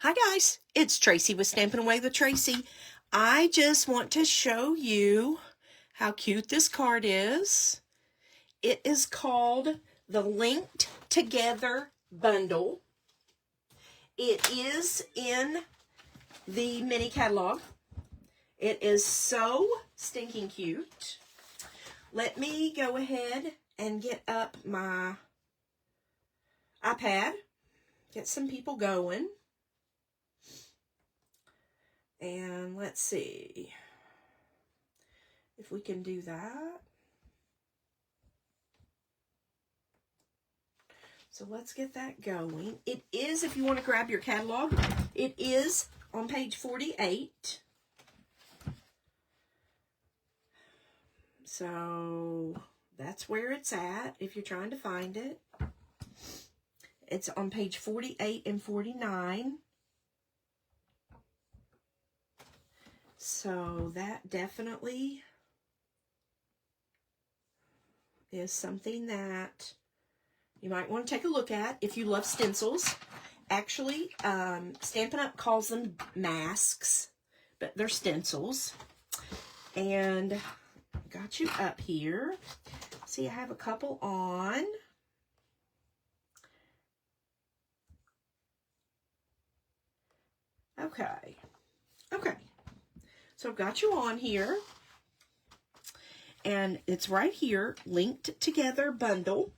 Hi guys, it's Tracy with Stampin' Away with Tracy. I just want to show you how cute this card is. It is called the Linked Together Bundle. It is in the mini catalog. It is so stinking cute. Let me go ahead and get up my iPad, get some people going. And let's see if we can do that. So let's get that going. It is, if you want to grab your catalog, it is on page 48. So that's where it's at if you're trying to find it. It's on page 48 and 49. So that definitely is something that you might want to take a look at if you love stencils. Actually, Stampin' Up! Calls them masks, but they're stencils. And got you up here. See, I have a couple on. Okay. So I've got you on here, and it's right here, Linked Together Bundle.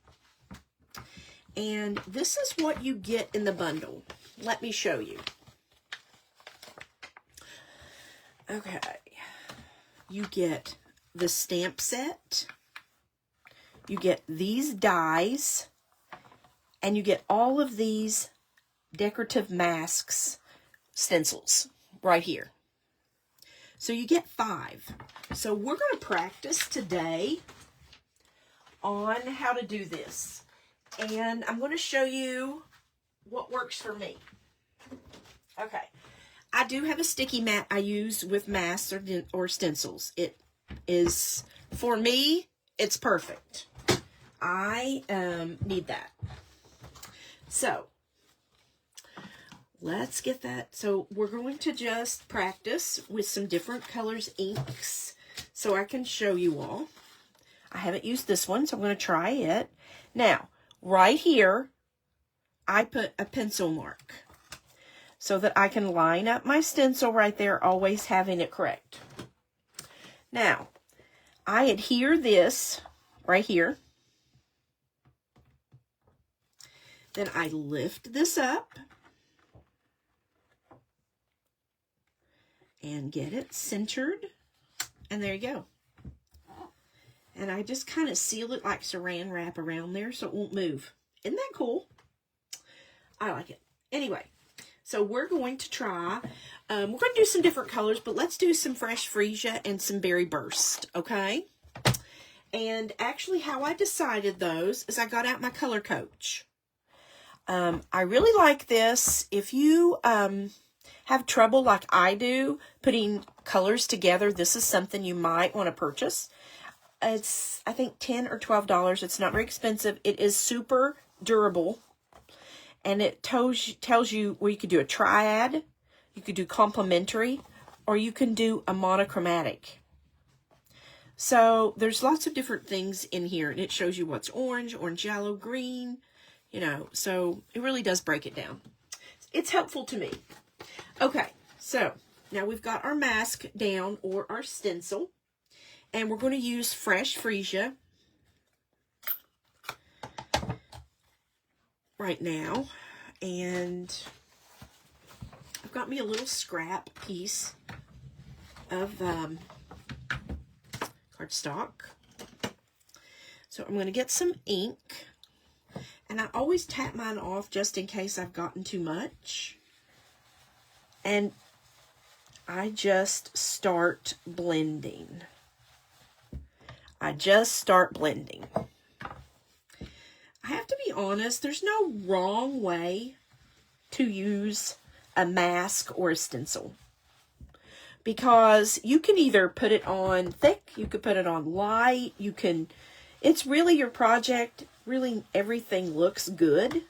And this is what you get in the bundle. Let me show you. Okay. You get the stamp set. You get these dies. And you get all of these decorative masks, stencils, right here. So you get 5. So we're going to practice today on how to do this. And I'm going to show you what works for me. Okay. I do have a sticky mat I use with masks or stencils. It is, for me, it's perfect. I need that. So let's get that. So we're going to just practice with some different colors inks so I can show you all. I haven't used this one, so I'm going to try it. Now, right here, I put a pencil mark so that I can line up my stencil right there, always having it correct. Now, I adhere this right here. Then I lift this up and get it centered, and there you go. And I just kind of seal it like saran wrap around there so it won't move. Isn't that cool? I like it. Anyway, so we're going to try, we're going to do some different colors, but let's do some Fresh Freesia and some Berry Burst, okay? And actually how I decided those is I got out my color coach. I really like this. If you have trouble like I do putting colors together, this is something you might want to purchase. It's, I think, $10 or $12. It's not very expensive. It is super durable. And it tells you where you could do a triad, you could do complementary, or you can do a monochromatic. So there's lots of different things in here. And it shows you what's orange, yellow, green, you know. So it really does break it down. It's helpful to me. Okay, so now we've got our mask down, or our stencil. And we're going to use Fresh Freesia right now. And I've got me a little scrap piece of cardstock. So I'm going to get some ink. And I always tap mine off just in case I've gotten too much. And I just start blending. I have to be honest, there's no wrong way to use a mask or a stencil. Because you can either put it on thick, you could put it on light, it's really your project. Really, everything looks good.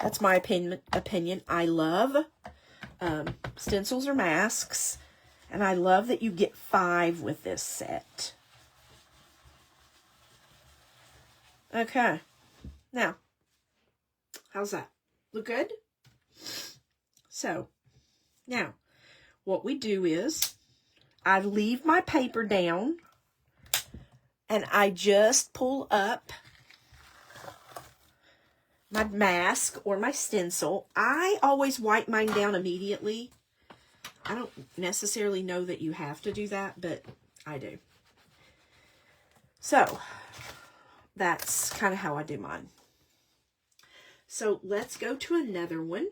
That's my opinion. I love stencils or masks, and I love that you get 5 with this set. Okay, now, how's that? Look good? So, now, what we do is, I leave my paper down, and I just pull up my mask or my stencil. I always wipe mine down immediately. I don't necessarily know that you have to do that, but I do. So, that's kind of how I do mine. So, let's go to another one.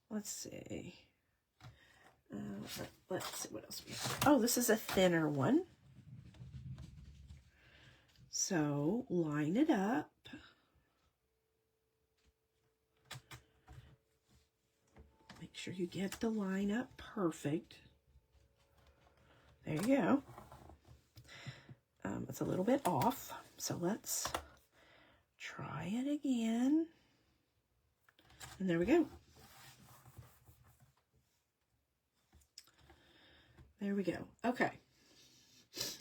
Let's see. Let's see what else we have. Oh, this is a thinner one. So, line it up. Make sure you get the line up perfect. There you go. It's a little bit off, so let's try it again. And there we go. There we go. Okay.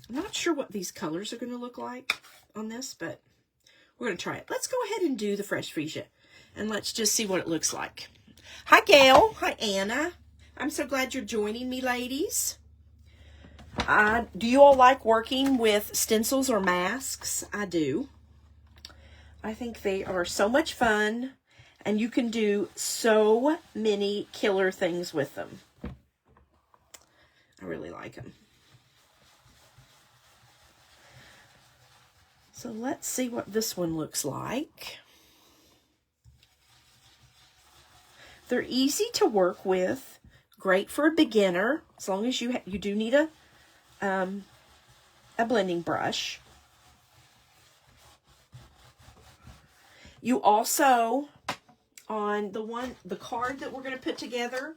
I'm not sure what these colors are going to look like on this, but we're going to try it. Let's go ahead and do the fresh freesia, and let's just see what it looks like. Hi, Gail. Hi, Anna. I'm so glad you're joining me, ladies. Do you all like working with stencils or masks? I do. I think they are so much fun, and you can do so many killer things with them. I really like them. So let's see what this one looks like. They're easy to work with, great for a beginner, as long as you do need a blending brush. You also, on the card that we're going to put together,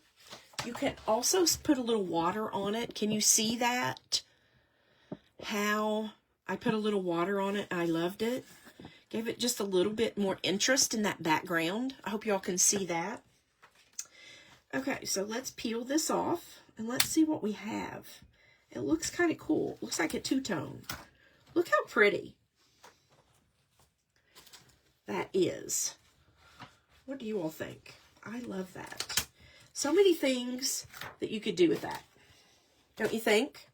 you can also put a little water on it. Can you see that? How I put a little water on it. I loved it. Gave it just a little bit more interest in that background. I hope y'all can see that. Okay, so let's peel this off, and let's see what we have. It looks kind of cool. Looks like a two-tone. Look how pretty that is. What do you all think? I love that. So many things that you could do with that. Don't you think?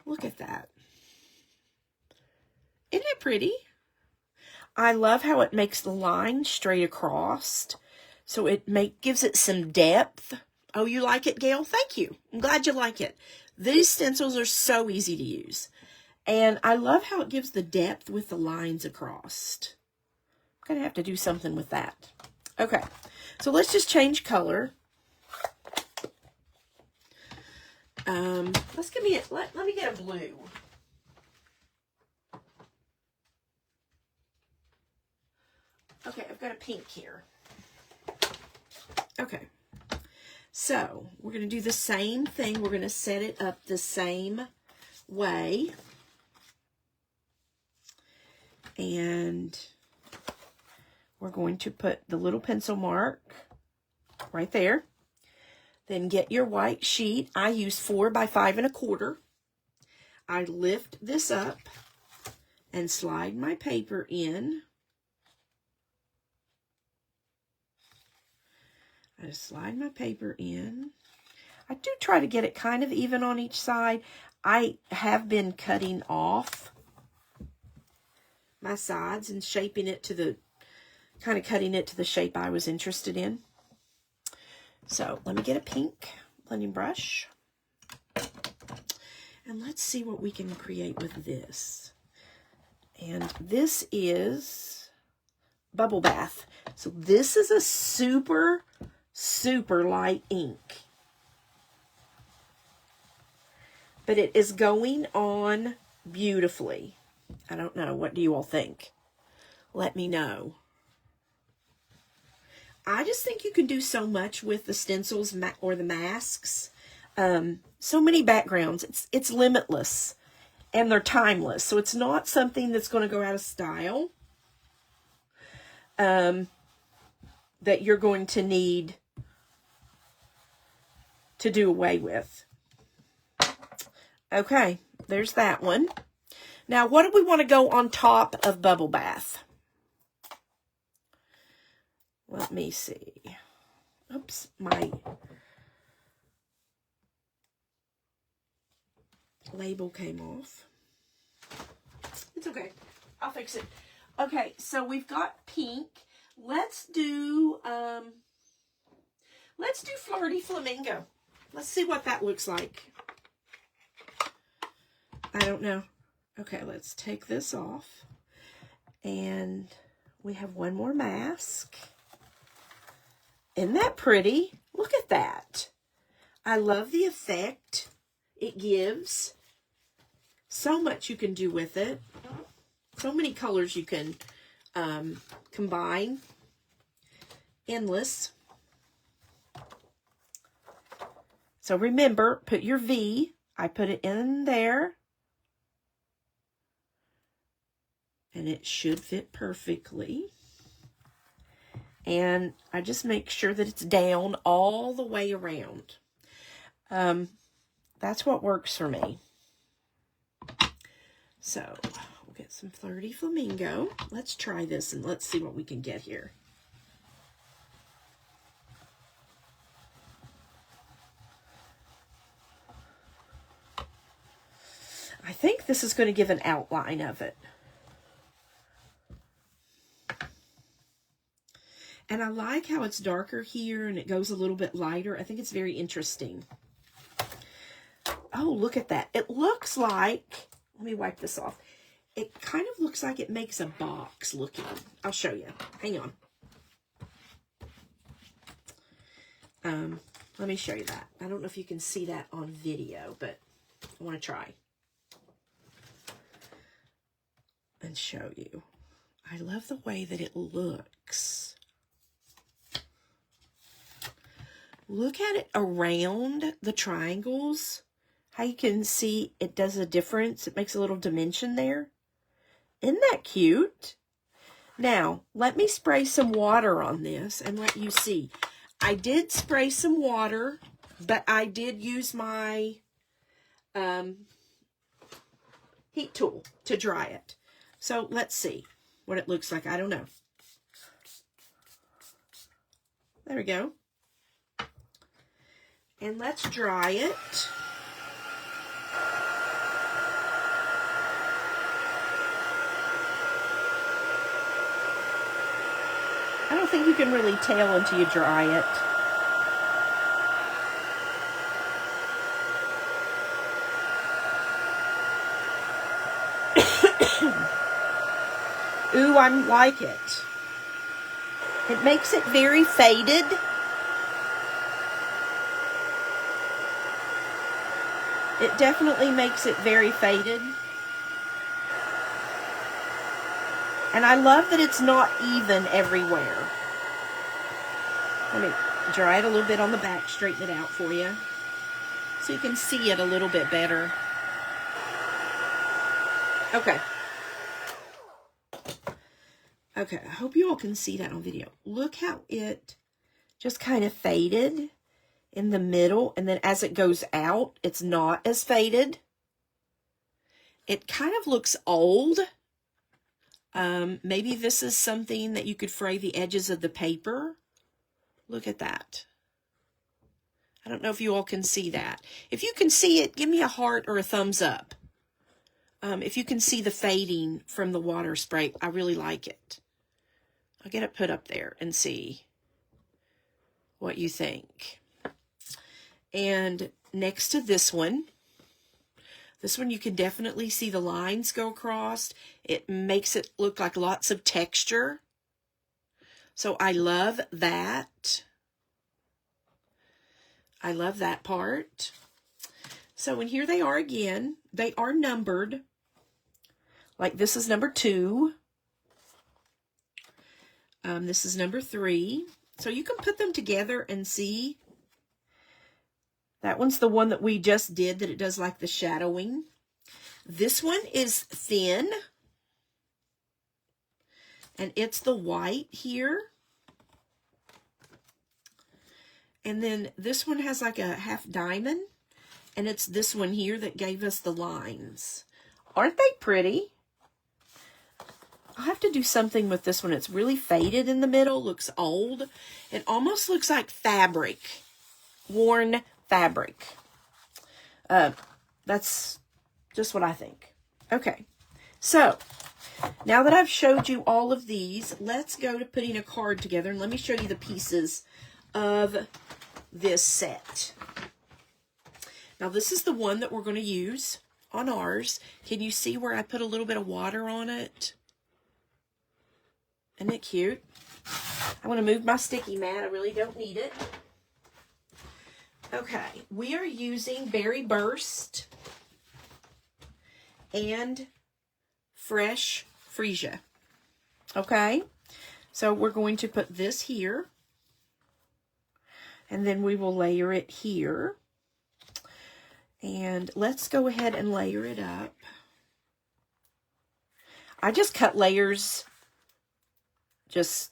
Look at that. Isn't it pretty? I love how it makes the line straight across. So it gives it some depth. Oh, you like it, Gail? Thank you. I'm glad you like it. These stencils are so easy to use. And I love how it gives the depth with the lines across. I'm going to have to do something with that. Okay, so let's just change color. Let me get a blue. Okay, I've got a pink here. Okay, so we're going to do the same thing. We're going to set it up the same way. And we're going to put the little pencil mark right there. Then get your white sheet. I use 4 by 5 1/4. I lift this up and slide my paper in. I just slide my paper in. I do try to get it kind of even on each side. I have been cutting off my sides and shaping it to the, kind of cutting it to the shape I was interested in. So let me get a pink blending brush. And let's see what we can create with this. And this is Bubble Bath. So this is a super, super light ink. But it is going on beautifully. I don't know. What do you all think? Let me know. I just think you can do so much with the stencils or the masks. So many backgrounds. It's limitless. And they're timeless. So it's not something that's going to go out of style. That you're going to need to do away with. Okay, there's that one. Now, what do we want to go on top of Bubble Bath? Let me see. Oops, my label came off. It's okay. I'll fix it. Okay, so we've got pink. Let's do Flirty Flamingo. Let's see what that looks like. I don't know. Okay, let's take this off. And we have one more mask. Isn't that pretty? Look at that. I love the effect it gives. So much you can do with it. So many colors you can combine. Endless. So remember, put your V. I put it in there. And it should fit perfectly. And I just make sure that it's down all the way around. That's what works for me. So, we'll get some Flirty Flamingo. Let's try this and let's see what we can get here. I think this is going to give an outline of it. And I like how it's darker here and it goes a little bit lighter. I think it's very interesting. Oh, look at that. It looks like, let me wipe this off. It kind of looks like it makes a box looking. I'll show you. Hang on. Let me show you that. I don't know if you can see that on video, but I want to try and show you. I love the way that it looks. Look at it around the triangles. How you can see it does a difference. It makes a little dimension there. Isn't that cute? Now, let me spray some water on this and let you see. I did spray some water, but I did use my heat tool to dry it. So let's see what it looks like. I don't know. There we go. And let's dry it. I don't think you can really tell until you dry it. Ooh, I like it. It makes it very faded. It definitely makes it very faded. And I love that it's not even everywhere. Let me dry it a little bit on the back, straighten it out for you, so you can see it a little bit better. Okay. Okay, I hope you all can see that on video. Look how it just kind of faded in the middle, and then as it goes out, it's not as faded. It kind of looks old. Maybe this is something that you could fray the edges of the paper. Look at that. I don't know if you all can see that. If you can see it, give me a heart or a thumbs up. If you can see the fading from the water spray, I really like it. I'll get it put up there and see what you think. And next to this one you can definitely see the lines go across. It makes it look like lots of texture. So I love that. I love that part. So, and here they are again. They are numbered. Like this is number 2. This is number 3. So you can put them together and see. That one's the one that we just did, that it does like the shadowing. This one is thin, and it's the white here. And then this one has like a half diamond, and it's this one here that gave us the lines. Aren't they pretty? I'll have to do something with this one. It's really faded in the middle, looks old. It almost looks like fabric, worn fabric. That's just what I think. Okay, so now that I've showed you all of these, let's go to putting a card together, and let me show you the pieces of this set. Now this is the one that we're going to use on ours. Can you see where I put a little bit of water on it? Isn't it cute? I want to move my sticky mat. I really don't need it. Okay, we are using Berry Burst and Fresh Freesia. Okay, so we're going to put this here, and then we will layer it here. And let's go ahead and layer it up. I just cut layers, just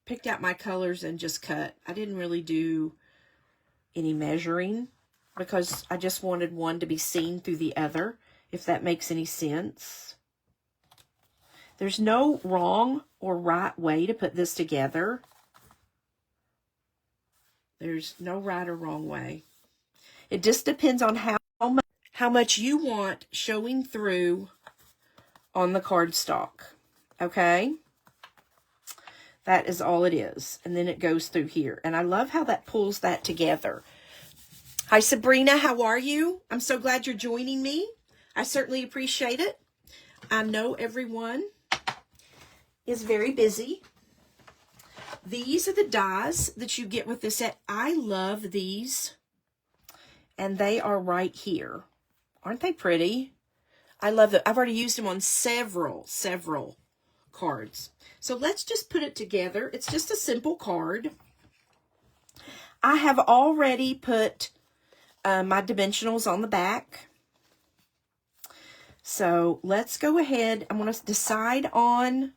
picked out my colors and just cut. I didn't really do any measuring because I just wanted one to be seen through the other, if that makes any sense. There's no wrong or right way to put this together. There's no right or wrong way. It just depends on how much you want showing through on the cardstock. Okay? That is all it is. And then it goes through here. And I love how that pulls that together. Hi, Sabrina. How are you? I'm so glad you're joining me. I certainly appreciate it. I know everyone is very busy. These are the dies that you get with this set. I love these. And they are right here. Aren't they pretty? I love them. I've already used them on several cards. So let's just put it together. It's just a simple card. I have already put my dimensionals on the back. So let's go ahead. I'm going to decide on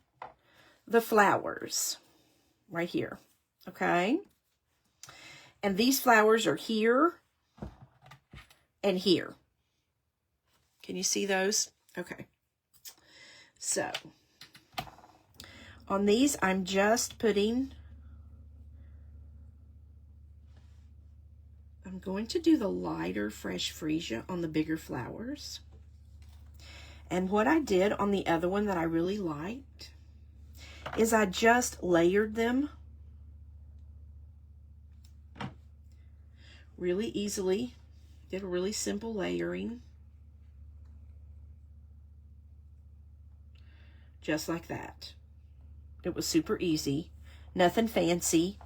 the flowers right here. Okay. And these flowers are here and here. Can you see those? Okay. So on these, I'm just putting, I'm going to do the lighter Fresh Freesia on the bigger flowers. And what I did on the other one that I really liked is I just layered them really easily. Did a really simple layering. Just like that. It was super easy. Nothing fancy.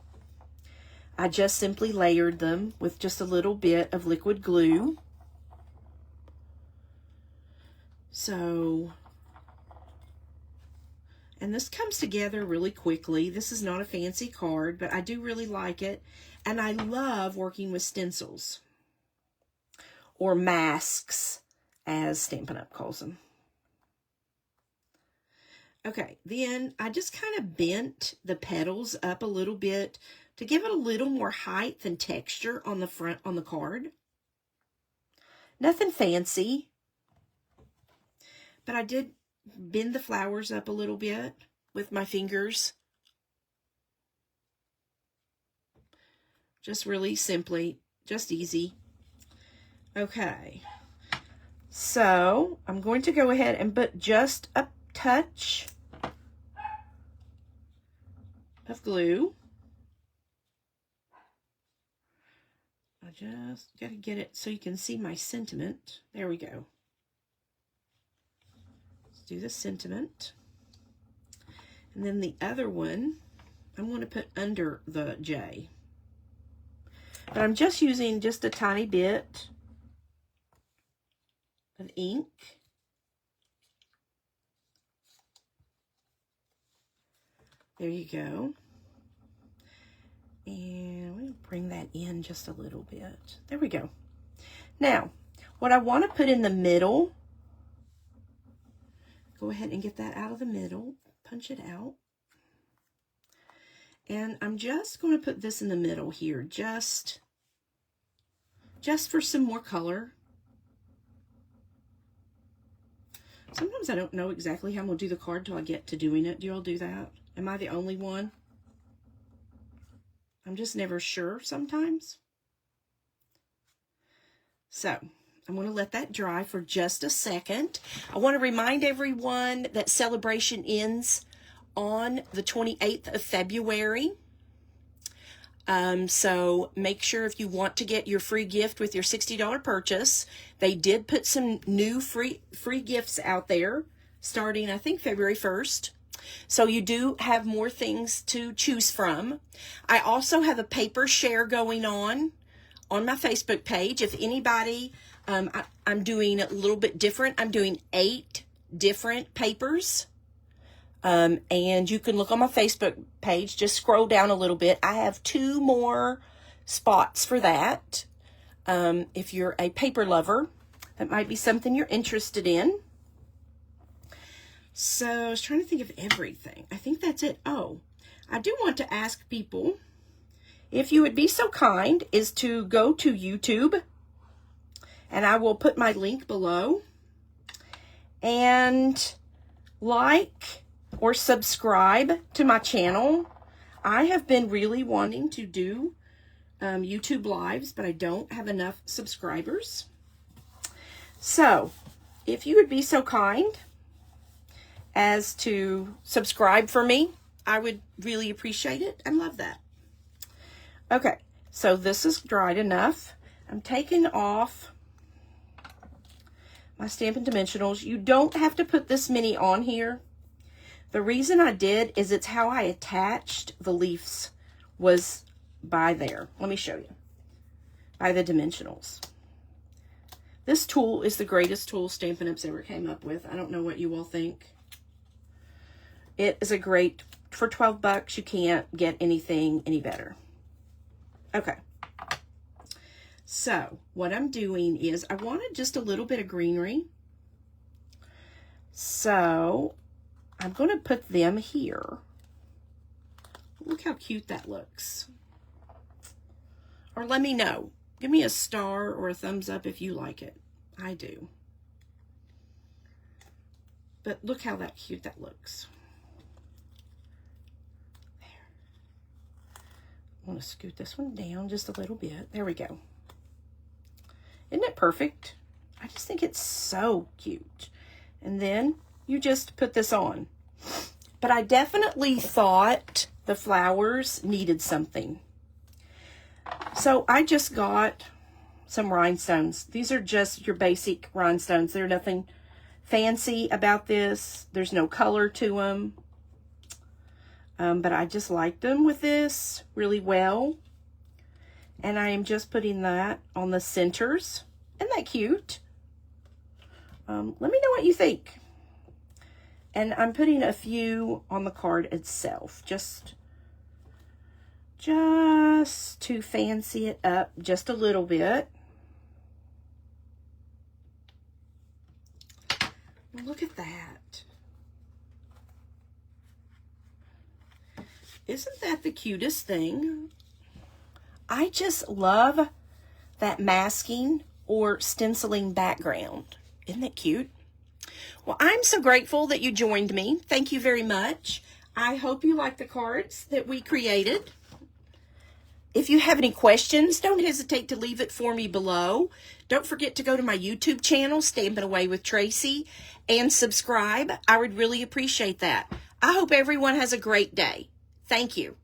I just simply layered them with just a little bit of liquid glue. So, and this comes together really quickly. This is not a fancy card, but I do really like it. And I love working with stencils. Or masks, as Stampin' Up! Calls them. Okay, then I just kind of bent the petals up a little bit to give it a little more height and texture on the front on the card. Nothing fancy, but I did bend the flowers up a little bit with my fingers. Just really simply, just easy. Okay, so I'm going to go ahead and put just a touch of glue. I just got to get it so you can see my sentiment. There we go. Let's do the sentiment. And then the other one, I'm going to put under the J. But I'm just using just a tiny bit of ink. There you go. And we'll bring that in just a little bit. There we go. Now, what I want to put in the middle Go ahead and get that out of the middle. Punch it out. And I'm just going to put this in the middle here, just for some more color. Sometimes I don't know exactly how I'm going to do the card till I get to doing it. Do you all do that? Am I the only one? I'm just never sure sometimes. So, I'm going to let that dry for just a second. I want to remind everyone that celebration ends on the 28th of February. So make sure if you want to get your free gift with your $60 purchase, they did put some new free gifts out there starting, I think, February 1st. So you do have more things to choose from. I also have a paper share going on my Facebook page. If anybody, I'm doing a little bit different. I'm doing 8 different papers. And you can look on my Facebook page, just scroll down a little bit. I have 2 more spots for that. If you're a paper lover, that might be something you're interested in. So I was trying to think of everything. I think that's it. Oh, I do want to ask people, if you would be so kind, is to go to YouTube, and I will put my link below, and like or subscribe to my channel. I have been really wanting to do YouTube lives, but I don't have enough subscribers. So if you would be so kind as to subscribe for me, I would really appreciate it and love that. Okay, so this is dried enough. I'm taking off my Stampin' Dimensionals. You don't have to put this many on here. The reason I did is it's how I attached the leaves, was by there. Let me show you. By the Dimensionals. This tool is the greatest tool Stampin' Up's ever came up with. I don't know what you all think. It is a great, for 12 bucks, you can't get anything any better. Okay. So, what I'm doing is, I wanted just a little bit of greenery. So, I'm going to put them here. Look how cute that looks. Or let me know. Give me a star or a thumbs up if you like it. I do. But look how cute that looks. There. I want to scoot this one down just a little bit. There we go. Isn't it perfect? I just think it's so cute. And then you just put this on. But I definitely thought the flowers needed something. So I just got some rhinestones. These are just your basic rhinestones. There's nothing fancy about this. There's no color to them. But I just liked them with this really well. And I am just putting that on the centers. Isn't that cute? Let me know what you think. And I'm putting a few on the card itself, just to fancy it up just a little bit. Well, look at that. Isn't that the cutest thing? I just love that masking or stenciling background. Isn't that cute? Well, I'm so grateful that you joined me. Thank you very much. I hope you like the cards that we created. If you have any questions, don't hesitate to leave it for me below. Don't forget to go to my YouTube channel, Stampin' Away with Tracy, and subscribe. I would really appreciate that. I hope everyone has a great day. Thank you.